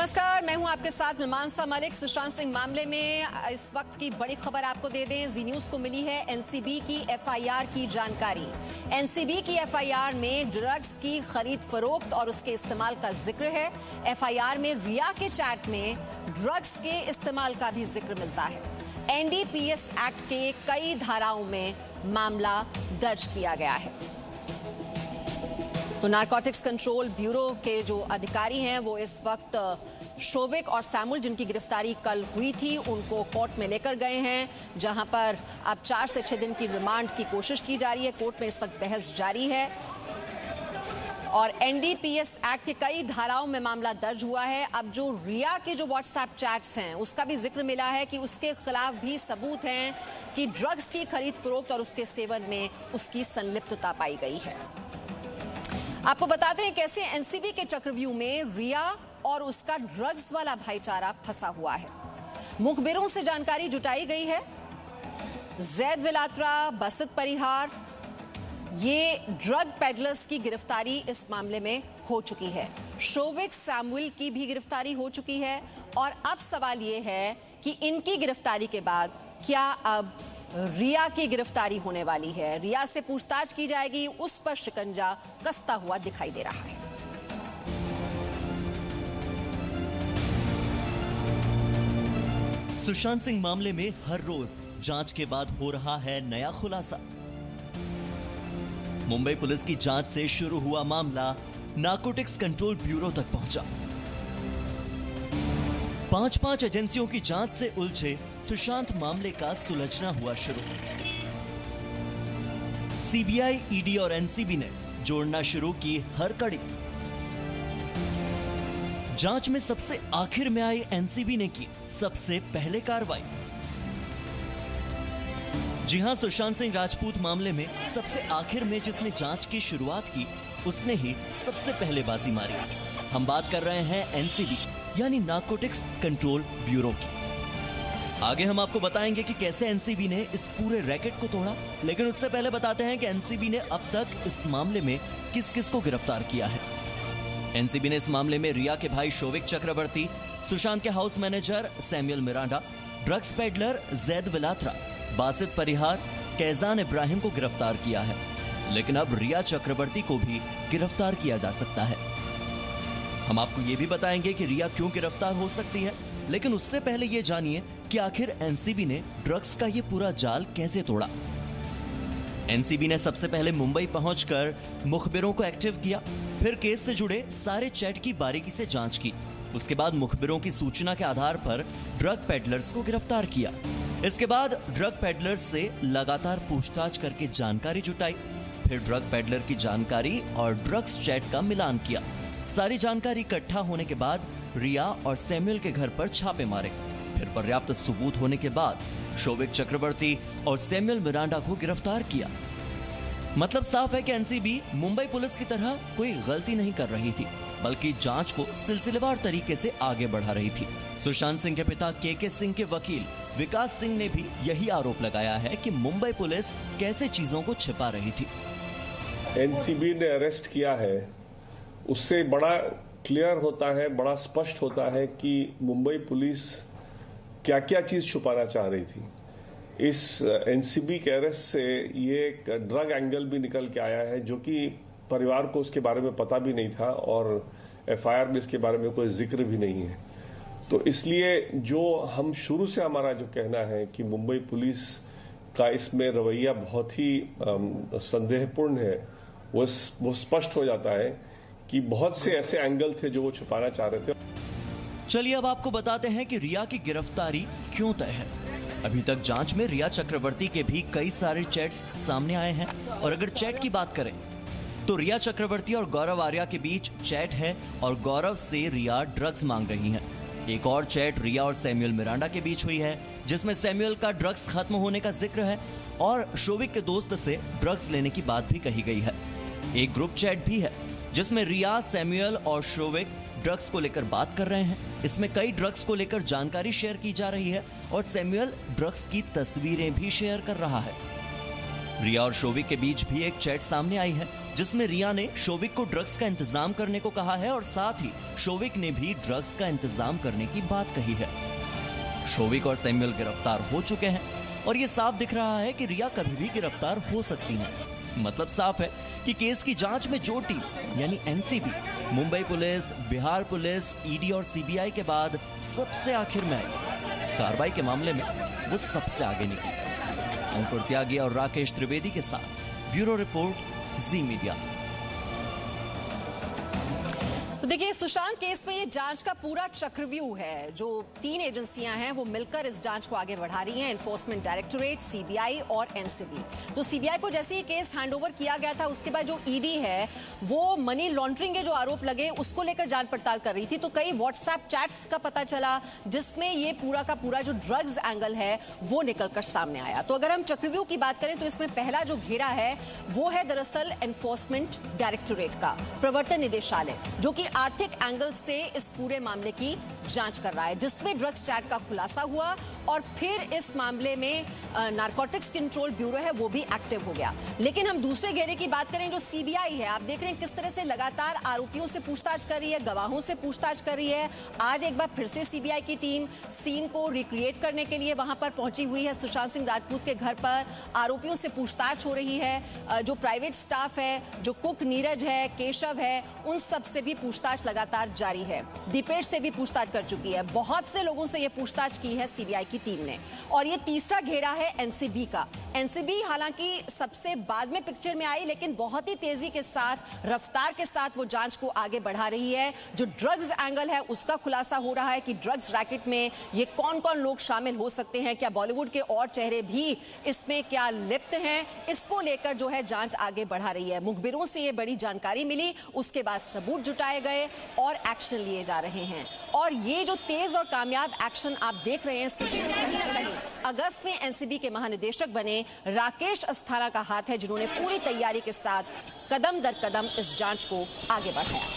नमस्कार, मैं हूं आपके साथ मीमांसा मलिक। सुशांत सिंह मामले में इस वक्त की बड़ी खबर आपको दे दें। जी न्यूज को मिली है एनसीबी की एफआईआर की जानकारी। एनसीबी की एफआईआर में ड्रग्स की खरीद फरोख्त और उसके इस्तेमाल का जिक्र है। एफआईआर में रिया के चैट में ड्रग्स के इस्तेमाल का भी जिक्र मिलता है। एनडीपीएस एक्ट के कई धाराओं में मामला दर्ज किया गया है। नारकोटिक्स कंट्रोल ब्यूरो के जो अधिकारी हैं वो इस वक्त शोविक और सैमुअल, जिनकी गिरफ्तारी कल हुई थी, उनको कोर्ट में लेकर गए हैं, जहां पर अब 4 से 6 दिन की रिमांड की कोशिश की जा रही है। कोर्ट में इस वक्त बहस जारी है और एनडीपीएस एक्ट के कई धाराओं में मामला दर्ज हुआ है। अब जो रिया के जो व्हाट्सएप चैट्स हैं उसका भी जिक्र मिला है कि उसके खिलाफ भी सबूत हैं कि ड्रग्स की खरीद फरोख्त और उसके सेवन में उसकी संलिप्तता पाई गई है। आपको बताते हैं कैसे एनसीबी के चक्रव्यूह में रिया और उसका ड्रग्स वाला भाईचारा फंसा हुआ है। मुखबिरों से जानकारी जुटाई गई है। जैद विलात्रा, बसत परिहार, ये ड्रग पेडलर्स की गिरफ्तारी इस मामले में हो चुकी है। शोविक, सैमुअल की भी गिरफ्तारी हो चुकी है और अब सवाल ये है कि इनकी गिरफ्तारी के बाद क्या अब रिया की गिरफ्तारी होने वाली है। रिया से पूछताछ की जाएगी, उस पर शिकंजा कसता हुआ दिखाई दे रहा है। सुशांत सिंह मामले में हर रोज जांच के बाद हो रहा है नया खुलासा। मुंबई पुलिस की जांच से शुरू हुआ मामला नारकोटिक्स कंट्रोल ब्यूरो तक पहुंचा। 5 एजेंसियों की जांच से उलझे सुशांत मामले का सुलझना हुआ शुरू। सीबीआई, ईडी और एनसीबी ने जोड़ना शुरू की हर कड़ी। जांच में सबसे आखिर में आई एनसीबी ने की सबसे पहले कार्रवाई। जी हां, सुशांत सिंह राजपूत मामले में सबसे आखिर में जिसने जांच की शुरुआत की उसने ही सबसे पहले बाजी मारी। हम बात कर रहे हैं एनसीबी यानी नारकोटिक्स कंट्रोल ब्यूरो की। आगे हम आपको बताएंगे कि कैसे एनसीबी ने इस पूरे रैकेट को तोड़ा, लेकिन उससे पहले बताते हैं कि एनसीबी ने अब तक इस मामले में किस किस को गिरफ्तार किया है। एनसीबी ने इस मामले में रिया के भाई शोविक चक्रवर्ती, सुशांत के house manager Samuel Miranda, drugs peddler Zaid Vilatra, Basit Parihar, Kaizan Ibrahim को गिरफ्तार किया है। लेकिन अब रिया चक्रवर्ती को भी गिरफ्तार किया जा सकता है। हम आपको यह भी बताएंगे कि रिया क्यों गिरफ्तार हो सकती है, लेकिन उससे पहले यह जानिए कि आखिर एनसीबी ने ड्रग्स का यह पूरा जाल कैसे तोड़ा। एनसीबी ने सबसे पहले मुंबई पहुंचकर मुखबिरों को एक्टिव किया, फिर केस से जुड़े सारे चैट की बारीकी से जांच की। उसके बाद मुखबिरों की सूचना के आधार पर ड्रग पेडलर्स को गिरफ्तार किया। इसके बाद ड्रग पेडलर्स से लगातार पूछताछ करके जानकारी जुटाई, फिर ड्रग पेडलर की जानकारी और ड्रग्स चैट का मिलान किया। सारी जानकारी इकट्ठा होने के बाद रिया और सैमुअल के घर पर छापे मारे। फिर पर्याप्त सबूत होने के बाद शोविक चक्रवर्ती और सैमुअल मिरांडा को गिरफ्तार किया। मतलब साफ है कि एनसीबी मुंबई पुलिस की तरह कोई गलती नहीं कर रही थी, बल्कि जांच को सिलसिलेवार तरीके से आगे बढ़ा रही थी। सुशांत सिंह के पिता के सिंह के वकील विकास सिंह ने भी यही आरोप लगाया है कि मुंबई पुलिस कैसे चीजों को छिपा रही थी। एनसीबी ने अरेस्ट किया है, उससे बड़ा क्लियर होता है, बड़ा स्पष्ट होता है कि मुंबई पुलिस क्या क्या चीज छुपाना चाह रही थी। इस एनसीबी के अरेस्ट से ये एक ड्रग एंगल भी निकल के आया है, जो कि परिवार को उसके बारे में पता भी नहीं था और एफआईआर में इसके बारे में कोई जिक्र भी नहीं है। तो इसलिए जो हम शुरू से हमारा जो कहना है कि मुंबई पुलिस का इसमें रवैया बहुत ही संदेहपूर्ण है, वो स्पष्ट हो जाता है कि बहुत से ऐसे एंगल थे जो वो छुपाना चाह रहे थे। चलिए अब आपको बताते हैं कि रिया की गिरफ्तारी क्यों तय है। अभी तक जांच में रिया चक्रवर्ती के भी कई सारे चैट्स सामने आए हैं और अगर चैट की बात करें तो रिया चक्रवर्ती और गौरव आर्या के बीच चैट है और गौरव से रिया ड्रग्स मांग रही है। एक और चैट रिया और सैमुअल मिरांडा के बीच हुई है, जिसमें सैमुअल का ड्रग्स खत्म होने का जिक्र है और शोविक के दोस्त से ड्रग्स लेने की बात भी कही गई है। एक ग्रुप चैट भी है जिसमें रिया, सैमुअल और शोविक ड्रग्स को लेकर बात कर रहे हैं। इसमें कई ड्रग्स को लेकर जानकारी शेयर की जा रही है और सैमुअल ड्रग्स की तस्वीरें भी शेयर कर रहा है। रिया और शोविक के बीच भी एक चैट सामने आई है जिसमें रिया ने शोविक को ड्रग्स का इंतजाम करने को कहा है और साथ ही शोविक ने भी ड्रग्स का इंतजाम करने की बात कही है। शोविक और सैमुअल गिरफ्तार हो चुके हैं और ये साफ दिख रहा है कि रिया कभी भी गिरफ्तार हो सकती है। मतलब साफ है कि केस की जांच में जो टीम यानी NCB, Mumbai police, Bihar police, ED और सीबीआई के बाद सबसे आखिर में आई, कार्रवाई के मामले में वो सबसे आगे निकली। अंकुर त्यागी और राकेश त्रिवेदी के साथ ब्यूरो रिपोर्ट, जी मीडिया। तो देखिए, सुशांत केस में ये जांच का पूरा चक्रव्यूह है। जो 3 एजेंसियां हैं वो मिलकर इस जांच को आगे बढ़ा रही हैं, एनफोर्समेंट डायरेक्टोरेट, सीबीआई और एनसीबी। तो सीबीआई को जैसे ही केस हैंडओवर किया गया था, उसके बाद जो ईडी है वो मनी लॉन्ड्रिंग के जो आरोप लगे उसको लेकर जांच पड़ताल कर रही थी। तो कई व्हाट्सएप चैट्स का पता चला जिसमें ये पूरा का पूरा जो ड्रग्स एंगल है वो निकलकर सामने आया। तो अगर हम चक्रव्यूह की बात करें तो इसमें पहला जो घेरा है वो है दरअसल एनफोर्समेंट डायरेक्टोरेट का, प्रवर्तन निदेशालय, जो कि आर्थिक एंगल से इस पूरे मामले की जांच कर रहा है, जिसमें ड्रग्स चैट का खुलासा हुआ और फिर इस मामले में नारकोटिक्स कंट्रोल ब्यूरो है वो भी एक्टिव हो गया। लेकिन हम दूसरे घेरे की बात करें जो सीबीआई है, आप देख रहे हैं किस तरह से लगातार आरोपियों से पूछताछ कर रही है, गवाहों से पूछताछ कर रही है। आज एक बार फिर से सीबीआई की टीम सीन को रिक्रिएट करने के लिए वहां पर पहुंची हुई है। सुशांत सिंह राजपूत के घर पर आरोपियों से पूछताछ हो रही है। जो प्राइवेट स्टाफ है, जो कुक नीरज है, केशव है, उन सब से भी पूछताछ लगातार जारी है। दीपेश से भी पूछताछ कर चुकी है। बहुत से लोगों से यह पूछताछ की है सीबीआई की टीम ने। और ये तीसरा घेरा है एनसीबी का। एनसीबी हालांकि सबसे बाद में पिक्चर में आई, लेकिन बहुत ही तेजी के साथ, रफ्तार के साथ वो जांच को आगे बढ़ा रही है। जो ड्रग्स एंगल है उसका खुलासा हो रहा है कि ड्रग्स रैकेट में ये कौन कौन लोग शामिल हो सकते हैं, क्या बॉलीवुड के और चेहरे भी इसमें क्या लिप्त हैं, इसको लेकर जो है जांच आगे बढ़ा रही है। मुखबिरों से ये बड़ी जानकारी मिली, उसके बाद सबूत जुटाए गए और एक्शन लिए जा रहे हैं। और ये जो तेज और कामयाब एक्शन आप देख रहे हैं, इसके पीछे कहीं ना कहीं अगस्त में एनसीबी के महानिदेशक बने राकेश अस्थाना का हाथ है, जिन्होंने पूरी तैयारी के साथ कदम दर कदम इस जांच को आगे बढ़ाया।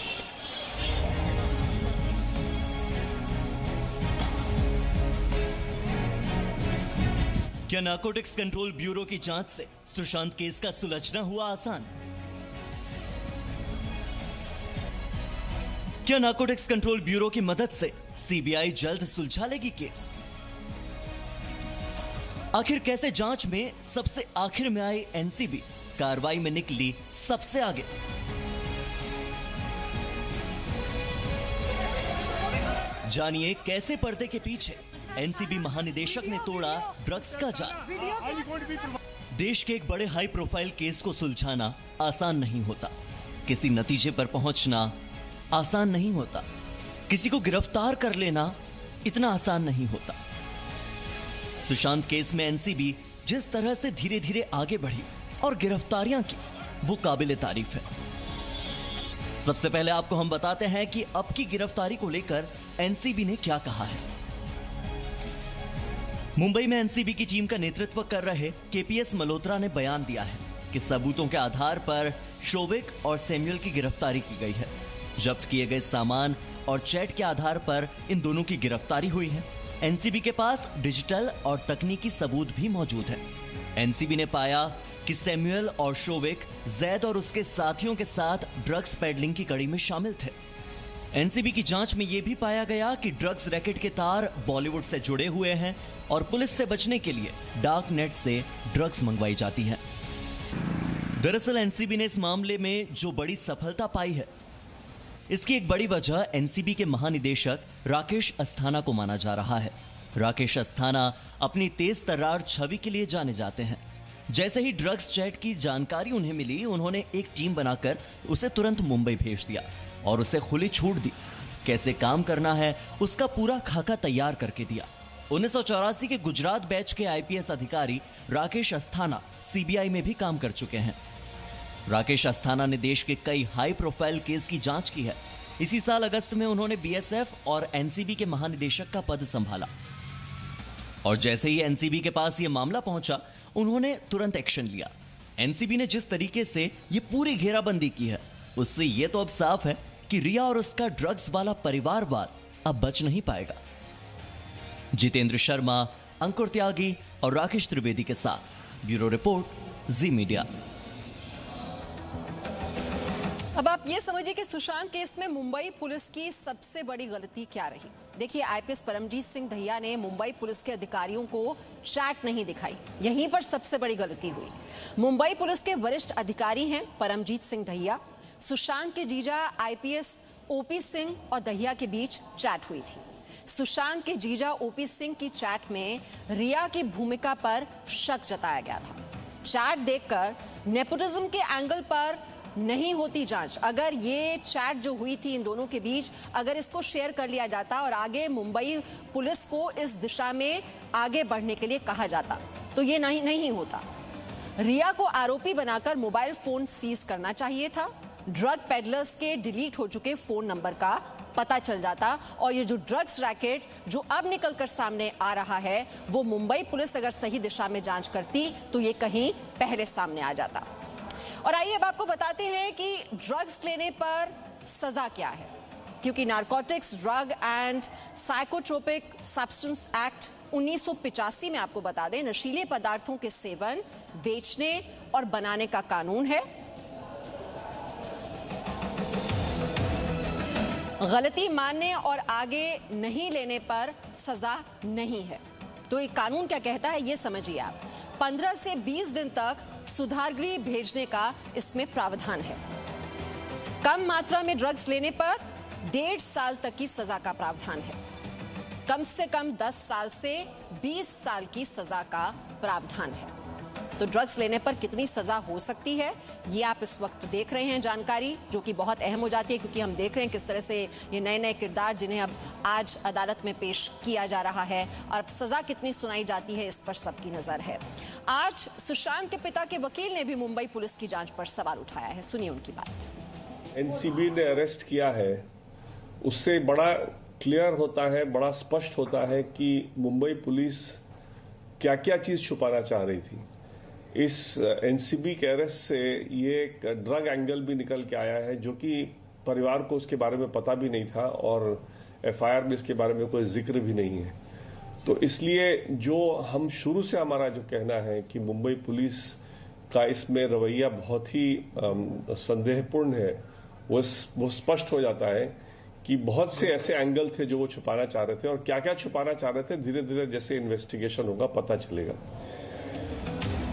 क्या नारकोटिक्स कंट्रोल ब्यूरो की जांच से सुशांत केस का सुलझना हुआ आसान? क्या नारकोटिक्स कंट्रोल ब्यूरो की मदद से सीबीआई जल्द सुलझा लेगी केस? आखिर कैसे जांच में सबसे आखिर में आई एनसीबी कार्रवाई में निकली सबसे आगे? जानिए कैसे पर्दे के पीछे एनसीबी महानिदेशक ने तोड़ा ड्रग्स का जाल। देश के एक बड़े हाई प्रोफाइल केस को सुलझाना आसान नहीं होता, किसी नतीजे पर पहुंचना आसान नहीं होता, किसी को गिरफ्तार कर लेना इतना आसान नहीं होता। सुशांत केस में एनसीबी जिस तरह से धीरे धीरे आगे बढ़ी और गिरफ्तारियां की, वो काबिले तारीफ है। सबसे पहले आपको हम बताते हैं कि अब की गिरफ्तारी को लेकर एनसीबी ने क्या कहा है। मुंबई में एनसीबी की टीम का नेतृत्व कर रहे केपीएस मल्होत्रा ने बयान दिया है कि सबूतों के आधार पर शोविक और सैमुअल की गिरफ्तारी की गई है। जब्त किए गए सामान और चैट के आधार पर इन दोनों की गिरफ्तारी हुई है। एनसीबी के पास डिजिटल और तकनीकी सबूत भी मौजूद है। एनसीबी ने पाया कि सैमुअल और शोविक जैद और उसके साथियों के साथ ड्रग्स पेडलिंग की कड़ी में शामिल थे। एनसीबी की जांच में यह भी पाया गया कि ड्रग्स रैकेट के तार बॉलीवुड से जुड़े हुए हैं और पुलिस से बचने के लिए डार्क नेट से ड्रग्स मंगवाई जाती है। दरअसल एनसीबी ने इस मामले में जो बड़ी सफलता पाई है, इसकी एक बड़ी वजह एनसीबी के महानिदेशक राकेश अस्थाना को माना जा रहा है। राकेश अस्थाना अपनी तेज तर्रार छवि के लिए जाने जाते हैं। जैसे ही ड्रग्स चैट की जानकारी उन्हें मिली, उन्होंने एक टीम बनाकर उसे तुरंत मुंबई भेज दिया और उसे खुली छूट दी। कैसे काम करना है उसका पूरा खाका तैयार करके दिया। 1984 के गुजरात बैच के आईपीएस अधिकारी राकेश अस्थाना सीबीआई में भी काम कर चुके हैं। राकेश अस्थाना ने देश के कई हाई प्रोफाइल केस की जांच की है। इसी साल अगस्त में उन्होंने बीएसएफ और एनसीबी के महानिदेशक का पद संभाला और जैसे ही एनसीबी के पास यह मामला पहुंचा, उन्होंने तुरंत एक्शन लिया। एनसीबी ने जिस तरीके से यह पूरी घेराबंदी की है, उससे यह तो अब साफ है कि रिया और उसका ड्रग्स वाला परिवारवाद अब बच नहीं पाएगा। जितेंद्र शर्मा, अंकुर त्यागी और राकेश त्रिवेदी के साथ ब्यूरो रिपोर्ट, जी मीडिया। अब आप ये समझिए कि सुशांत केस में मुंबई पुलिस की सबसे बड़ी गलती क्या रही। देखिए, आईपीएस परमजीत सिंह दहिया ने मुंबई पुलिस के अधिकारियों को चैट नहीं दिखाई, यहीं पर सबसे बड़ी गलती हुई। मुंबई पुलिस के वरिष्ठ अधिकारी हैं परमजीत सिंह दहिया। सुशांत के जीजा आईपीएस ओपी सिंह और दहिया के बीच चैट हुई थी। सुशांत के जीजा ओपी सिंह की चैट में रिया की भूमिका पर शक जताया गया था। चैट देखकर नेपोटिज्म के एंगल पर नहीं होती जांच, अगर ये चैट जो हुई थी इन दोनों के बीच, अगर इसको शेयर कर लिया जाता और आगे मुंबई पुलिस को इस दिशा में आगे बढ़ने के लिए कहा जाता तो ये नहीं होता। रिया को आरोपी बनाकर मोबाइल फोन सीज करना चाहिए था। ड्रग पेडलर्स के डिलीट हो चुके फोन नंबर का पता चल जाता और ये जो ड्रग्स रैकेट जो अब निकलकर सामने आ रहा है वो मुंबई पुलिस अगर सही दिशा में जांच करती तो ये कहीं पहले सामने आ जाता। और आइए अब आपको बताते हैं कि ड्रग्स लेने पर सजा क्या है, क्योंकि narcotics drug and psychotropic substance act 1985 में आपको बता दें नशीले पदार्थों के सेवन, बेचने और बनाने का कानून है। गलती मानने और आगे नहीं लेने पर सजा नहीं है। तो ये कानून क्या कहता है ये समझिए आप। 15 से 20 दिन तक सुधार गृह भेजने का इसमें प्रावधान है। कम मात्रा में ड्रग्स लेने पर 1.5 साल तक की सजा का प्रावधान है। कम से कम 10 साल से 20 साल की सजा का प्रावधान है। तो ड्रग्स लेने पर कितनी सजा हो सकती है ये आप इस वक्त देख रहे हैं जानकारी, जो कि बहुत अहम हो जाती है, क्योंकि हम देख रहे हैं किस तरह से ये नए नए किरदार जिन्हें अब आज अदालत में पेश किया जा रहा है और अब सजा कितनी सुनाई जाती है इस पर सबकी नजर है। आज सुशांत के पिता के वकील ने भी मुंबई पुलिस की जांच पर सवाल उठाया है, सुनिए उनकी बात। एनसीबी ने अरेस्ट किया है, उससे बड़ा क्लियर होता है, बड़ा स्पष्ट होता है कि मुंबई पुलिस क्या क्या चीज छुपाना चाह रही थी। इस एनसीबी के अरेस्ट से ये एक ड्रग एंगल भी निकल के आया है, जो कि परिवार को उसके बारे में पता भी नहीं था और एफआईआर में इसके बारे में कोई जिक्र भी नहीं है। तो इसलिए जो हम शुरू से हमारा जो कहना है कि मुंबई पुलिस का इसमें रवैया बहुत ही संदेहपूर्ण है, वो स्पष्ट हो जाता है कि बहुत से ऐसे एंगल थे जो वो छुपाना चाह रहे थे और क्या क्या छुपाना चाह रहे थे धीरे धीरे जैसे इन्वेस्टिगेशन होगा पता चलेगा।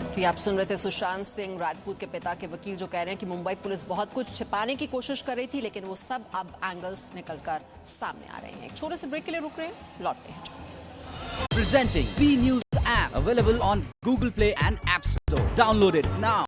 तो ये आप सुन रहे थे सुशांत सिंह राजपूत के पिता के वकील जो कह रहे हैं कि मुंबई पुलिस बहुत कुछ छिपाने की कोशिश कर रही थी, लेकिन वो सब अब एंगल्स निकलकर सामने आ रहे हैं। एक छोटे से ब्रेक के लिए रुक रहे हैं, लौटते हैं। Presenting B News app available on Google Play and App Store. Download it now.